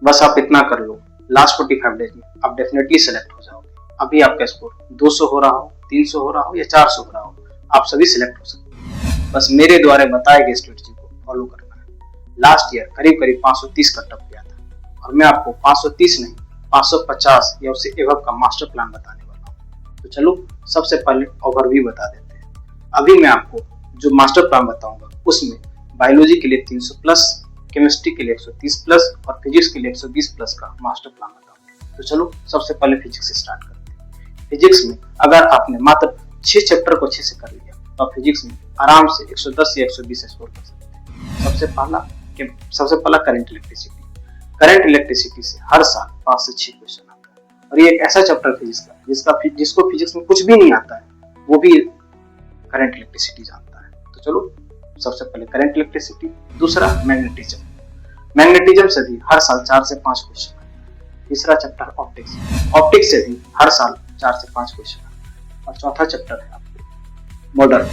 बस आप इतना कर लो, लास्ट 45 डेज में आप डेफिनेटली सेलेक्ट हो जाओगे। अभी आपका स्कोर 200 हो रहा हो, 300 हो रहा हो या 400 हो रहा हो, आप सभी सिलेक्ट हो सकते हैं। बस मेरे द्वारा बताए गए स्ट्रेटजी को फॉलो करना है। लास्ट ईयर करीब करीब 530 का टप गया था और मैं आपको 530 नहीं 550 या उससे एवब का मास्टर प्लान बताने वाला हूँ। तो चलो सबसे पहले ओवरव्यू बता देते हैं। अभी मैं आपको जो मास्टर प्लान बताऊंगा उसमें बायोलॉजी के लिए 300 प्लस, केमिस्ट्री के लिए 130 प्लस और फिजिक्स के लिए 120 प्लस का मास्टर प्लान बताऊंगा। तो चलो सबसे पहले फिजिक्स से स्टार्ट करते हैं। फिजिक्स में अगर आपने मात्र 6 चैप्टर को अच्छे से कर लिया तो आप फिजिक्स में आराम से 110 या 120 स्कोर कर सकते हैं। सबसे पहला करंट इलेक्ट्रिसिटी। करंट इलेक्ट्रिसिटी से हर साल 5 से 6 क्वेश्चन आता है और ये एक ऐसा चैप्टर फिजिक्स का जिसको फिजिक्स में कुछ भी नहीं आता है वो भी करंट इलेक्ट्रिसिटी जानता है। तो चलो सबसे पहले करंट इलेक्ट्रिसिटी। दूसरा मैग्नेटिज्म। मैग्नेटिज्म से भी हर साल 4 से 5 क्वेश्चन आते हैं। तीसरा चैप्टर ऑप्टिक्स। ऑप्टिक्स से भी हर साल 4 से 5 क्वेश्चन आते हैं। और चौथा चैप्टर है आपको मॉडर्न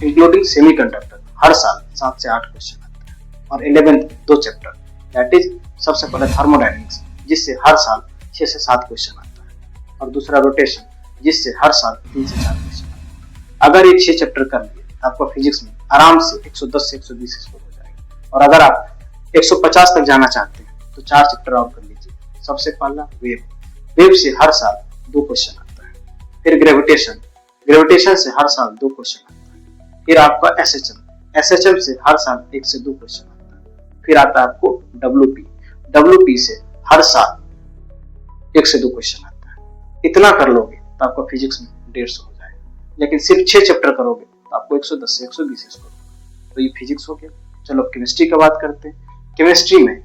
इंक्लूडिंग सेमीकंडक्टर, हर साल 7 से 8 क्वेश्चन आते हैं। और 11th 2 चैप्टर दैट इज सबसे पहले थर्मोडायनेमिक्स, जिससे हर साल 6 से 7 क्वेश्चन आता है। और दूसरा रोटेशन, जिससे हर साल 3 से 4 क्वेश्चन आता है। अगर ये 6 चैप्टर कर लिए आपको फिजिक्स में आराम से 110 से 120 स्कोर हो जाएगा। और अगर आप 150 तक जाना चाहते हैं तो 4 चैप्टर और कर लीजिए। सबसे पहला वेव। वेव से हर साल 2 क्वेश्चन आता है। फिर ग्रेविटेशन। ग्रेविटेशन से हर साल 2 क्वेश्चन आता है। फिर आपका एसएचएम। एसएचएम से हर साल 1 से 2 क्वेश्चन आता है। फिर आता है आपको डब्ल्यूपी। डब्ल्यूपी से हर साल 1 से 2 क्वेश्चन आता है। इतना कर लोगे तो आपका फिजिक्स में 150 हो जाएगा। लेकिन सिर्फ 6 चैप्टर करोगे तो आपको 110 से 120 स्कोर। तो ये फिजिक्स हो गया। चलो केमिस्ट्री का बात करते हैं। केमिस्ट्री में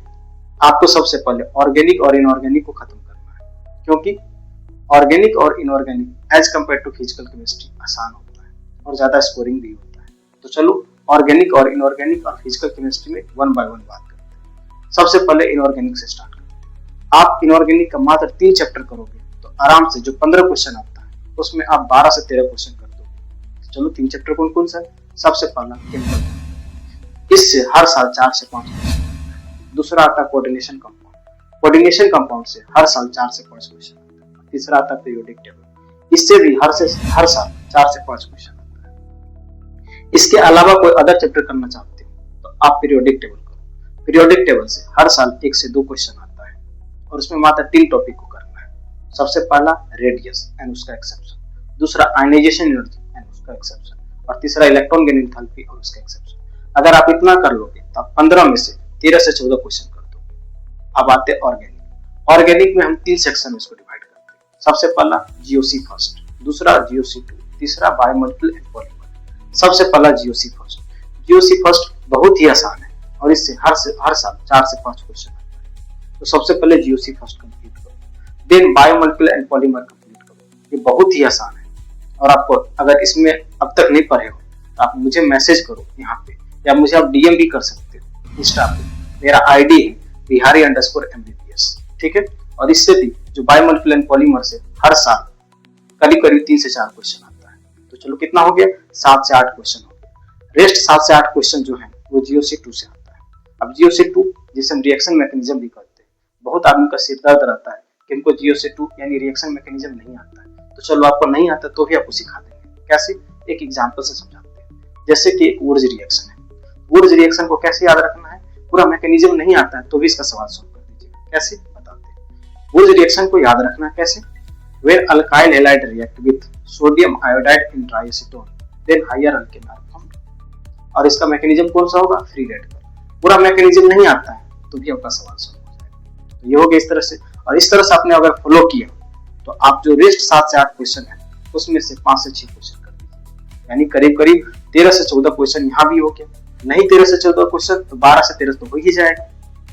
आपको सबसे पहले ऑर्गेनिक और इनऑर्गेनिक को खत्म करना है, क्योंकि ऑर्गेनिक और inorganic as compared to physical chemistry आसान होता है और ज्यादा स्कोरिंग भी होता है। तो चलो ऑर्गेनिक और इनऑर्गेनिक और फिजिकल केमिस्ट्री में 1 बाय 1 बात करते हैं। सबसे पहले इनऑर्गेनिक से स्टार्ट करते हैं। आप इनऑर्गेनिक का मात्र 3 चैप्टर करोगे तो आराम से जो 15 क्वेश्चन आता है उसमें आप 12 से 13 क्वेश्चन कर दोगे। चलो 3 चैप्टर कौन कौन सा है? सबसे पहला केमिकल, इससे हर साल 4 से 5 क्वेश्चन। दूसरा आता है कोऑर्डिनेशन कंपाउंड। कोऑर्डिनेशन कंपाउंड से हर साल 4 से 5 क्वेश्चन आता है। तीसरा आता है पीरियोडिक टेबल, इससे भी हर साल 4 से 5 क्वेश्चन आता है। इसके अलावा कोई अदर चैप्टर करना चाहते हो तो आप पीरियोडिक टेबल करो। पीरियोडिक टेबल से हर साल 1 से 2 क्वेश्चन आता है और उसमें मात्र 3 टॉपिक को करना है। सबसे पहला रेडियस एंड उसका एक्सेप्शन, दूसरा आयनाइजेशन एनर्जी एंड उसका एक्सेप्शन, और तीसरा इलेक्ट्रॉन गेन एंथैल्पी और उसका एक्सेप्शन। अगर आप इतना कर लोगे तो आप 15 में से 13 से 14 क्वेश्चन कर दोगे। अब आते हैं ऑर्गेनिक। ऑर्गेनिक में हम 3 सेक्शन में इसको डिवाइड करते हैं। सबसे पहला जीओसी फर्स्ट, दूसरा जीओसी 2, तीसरा बायोमोलिक्यूलर एंड पॉलीमर। सबसे पहला जीओसी फर्स्ट। जीओसी फर्स्ट बहुत ही आसान है और इससे हर साल 4 से 5 क्वेश्चन आता है। तो सबसे पहले जीओसी फर्स्ट कंप्लीट करो, then biomolecular and polymer complete करो। ये बहुत ही आसान है और आपको अगर इसमें अब तक नहीं पढ़े हो तो आप मुझे मैसेज करो यहाँ पे, या मुझे आप डीएम भी कर सकते हो इंस्टा पे। मेरा आईडी है बिहारी_MBBS, ठीक है। और इससे भी जो बायोमोलिक्यूलर एंड पॉलीमर से हर साल करीब 3 से 4 क्वेश्चन आता है। तो चलो कितना हो गया? 7 से 8 क्वेश्चन हो गया। रेस्ट 7 से 8 क्वेश्चन जो है वो जीओसी 2 से आता है। अब जीओसी 2 जिसे हम रिएक्शन मैकेनिज्म भी कहते हैं, बहुत आदमी का सिर दर्द रहता है कि इनको जीओसी 2 यानी रिएक्शन मैकेनिज्म नहीं आता है। तो चलो आपको नहीं आता तो भी आपको सिखा देंगे। कैसे? एक एग्जाम्पल से समझाते हैं। जैसे कि एक वुड्स रिएक्शन है। वुड्स रिएक्शन को कैसे याद रखना है? पूरा मैकेनिज्म नहीं आता है तो भी इसका सवाल सॉल्व कर दीजिएगा। कैसे? बताते हैं। वुड्स रिएक्शन को याद रखना कैसे? Where alkyl halide react with sodium iodide in triacetone, then higher alkane are formed। और इसका मैकेनिज्म कौन सा होगा? Free radical. पूरा मैकेनिज्म नहीं आता है तो भी आपका सवाल सॉल्व हो जाएगा। तो ये हो गया इस तरह से। और इस तरह से आपने अगर फॉलो किया तो आप जो रेस्ट 7 से 8 क्वेश्चन है उसमें से 5 से 6 क्वेश्चन कर दीजिए, यानी करीब 13 से 14 क्वेश्चन यहाँ भी हो गया। नहीं 13 से 14 क्वेश्चन तो 12 से 13 तो हो ही जाएगा।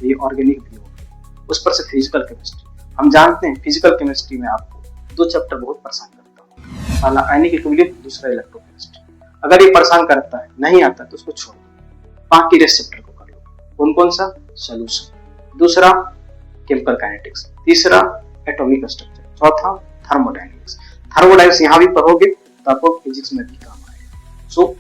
ये ऑर्गेनिक भी हो गया। उस पर से फिजिकल केमिस्ट्री। हम जानते हैं फिजिकल केमिस्ट्री में आपको 2 चैप्टर बहुत परेशान करता है, पहला आयनिक इक्विलिब्रियम, दूसरा इलेक्ट्रोकेमिस्ट्री। अगर ये परेशान करता है, नहीं आता तो उसको छोड़ दो, बाकी रेस्ट चैप्टर को कर लो। कौन सा? सॉल्यूशन, दूसरा केमिकल काइनेटिक्स, तीसरा एटॉमिक स्ट्रक्चर, चौथा थर्मोडायनेमिक्स। थर्मोडायनेमिक्स यहाँ भी पढ़ोगे तो आपको फिजिक्स में भी काम आएगा। सो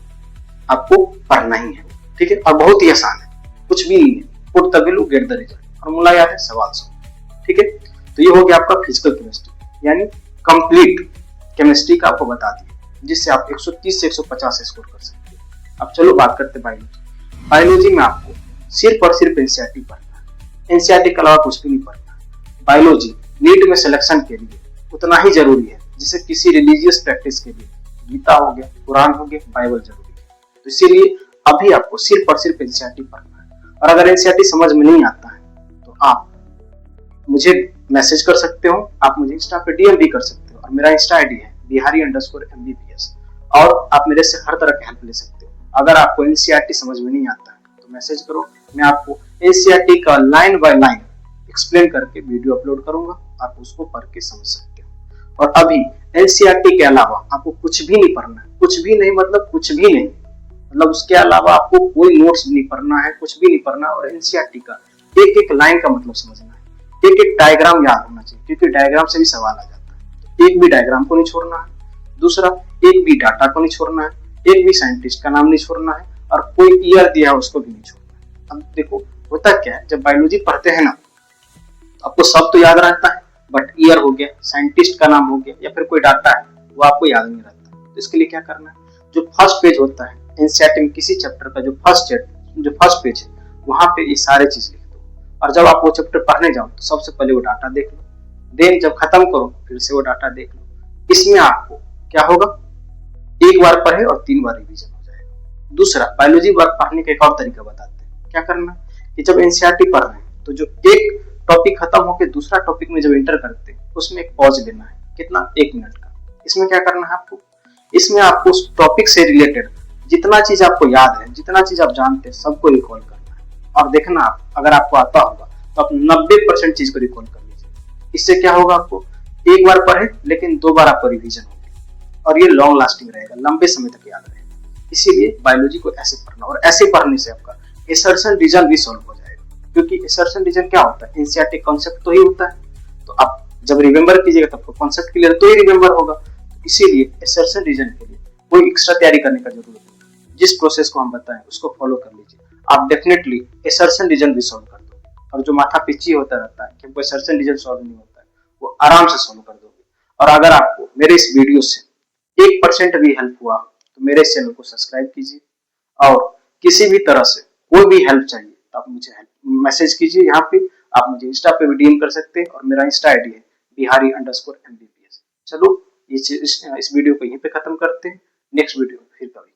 आपको पढ़ना ही है, ठीक है। और बहुत ही आसान है, कुछ भी नहीं है। Put the value get the result, formula याद है, सवाल सॉल्व। ठीक है, तो ये हो गया आपका फिजिकल केमिस्ट्री, यानी कंप्लीट केमिस्ट्री का आपको बता दिया, जिससे आप 130 से 150 स्कोर कर सकते हैं। अब चलो बात करते हैं बायोलॉजी। बायोलॉजी में आपको सिर्फ और सिर्फ एनसीईआरटी पढ़ना है, एनसीईआरटी के अलावा कुछ भी नहीं पढ़ना है। बायोलॉजी नीट में सिलेक्शन के लिए उतना ही जरूरी है जैसे किसी रिलीजियस प्रैक्टिस के लिए गीता हो गया, कुरान हो गया, बाइबल जरूरी है। तो इसीलिए अभी आपको सिर्फ और सिर्फ एनसीईआरटी पढ़ना है। और अगर एनसीईआरटी समझ में नहीं आता है तो आप मुझे मैसेज कर सकते हो, आप मुझे इंस्टा पे डीएम भी कर सकते हो, और मेरा इंस्टा आईडी है बिहारी_MBBS, और आप मेरे से हर तरह की हेल्प ले सकते हो। अगर आपको एनसीईआरटी समझ में नहीं आता है तो मैसेज करो, मैं आपको एनसीईआरटी का लाइन बाय लाइन एक्सप्लेन करके वीडियो अपलोड करूंगा, आप उसको पढ़ के समझ सकते हो। और अभी एनसीईआरटी के अलावा आपको कुछ भी नहीं पढ़ना है, कुछ भी नहीं मतलब कुछ भी नहीं, मतलब उसके अलावा आपको कोई नोट्स भी नहीं पढ़ना है, कुछ भी नहीं पढ़ना। और एनसीईआरटी का एक एक लाइन का मतलब समझना है, एक एक डायग्राम याद होना चाहिए, क्योंकि डायग्राम से भी सवाल आ जाता है। तो एक भी डायग्राम को नहीं छोड़ना है, दूसरा एक भी डाटा को नहीं छोड़ना है, एक भी साइंटिस्ट का नाम नहीं छोड़ना है, और कोई ईयर दिया है उसको भी नहीं छोड़ना है। अब देखो होता क्या है, जब बायोलॉजी पढ़ते हैं ना तो आपको सब तो याद रहता है, बट ईयर हो गया, साइंटिस्ट का नाम हो गया, या फिर कोई डाटा है वो आपको याद नहीं रहता। तो इसके लिए क्या करना है, जो फर्स्ट पेज होता है एनसीईआरटी में किसी चैप्टर का, जो फर्स्ट पेज है वहां पे ये सारे चीज लिख दो। और जब आप वो चैप्टर पढ़ने जाओ तो सबसे पहले वो डाटा देख लो, देन जब खत्म करो फिर से वो डाटा देख लो। इसमें आपको क्या होगा, एक बार पढ़े और 3 बार रिवीजन हो जाएगा। दूसरा, बायोलॉजी पढ़ने का एक और तरीका बताते हैं। क्या करना कि जब एनसीईआरटी पढ़ रहे हैं तो जो एक टॉपिक खत्म होकर दूसरा टॉपिक में जब एंटर करते हैं उसमें एक पॉज लेना है, कितना, 1 मिनट का। इसमें क्या करना है आपको, इसमें आपको उस टॉपिक से रिलेटेड जितना चीज आपको याद है, जितना चीज आप जानते हैं, सबको रिकॉल करना है। और देखना आप अगर आपको आता होगा तो आप 90% चीज को रिकॉल कर लीजिए। इससे क्या होगा, आपको एक बार पढ़े लेकिन 2 बार आपको रिवीजन होगी, और ये लॉन्ग लास्टिंग रहेगा, लंबे समय तक याद रहेगा। इसीलिए बायोलॉजी को ऐसे पढ़ना, और ऐसे पढ़ने से आपका असर्शन रीजन भी सॉल्व हो जाएगा। क्योंकि असर्शन रीजन क्या होता है, एनसीईआरटी कॉन्सेप्ट तो ही होता है, तो आप जब रिमेंबर कीजिएगा तब आपको कॉन्सेप्ट क्लियर तो ही रिमेंबर होगा। इसीलिए असर्शन रीजन के लिए कोई एक्स्ट्रा तैयारी करने का जरूरत नहीं, जिस प्रोसेस को हम बताएं उसको फॉलो कर लीजिए, आप डेफिनेटली असर्शन रीजन भी सॉल्व कर दोगे। और जो माथा पिची होता रहता है कि असर्शन रीजन सॉल्व नहीं होता है, वो आराम से सॉल्व कर दोगे। और अगर आपको मेरे इस वीडियो से 1% भी हेल्प हुआ तो मेरे चैनल को सब्सक्राइब कीजिए, और किसी भी तरह से कोई भी हेल्प चाहिए तो आप मुझे मैसेज कीजिए। यहाँ पे आप मुझे इंस्टा पे भी डीएम कर सकते हैं, और मेरा इंस्टा आईडी है बिहारी_MBBS। चलो इस वीडियो को यहीं पे खत्म करते हैं, नेक्स्ट वीडियो फिर कभी।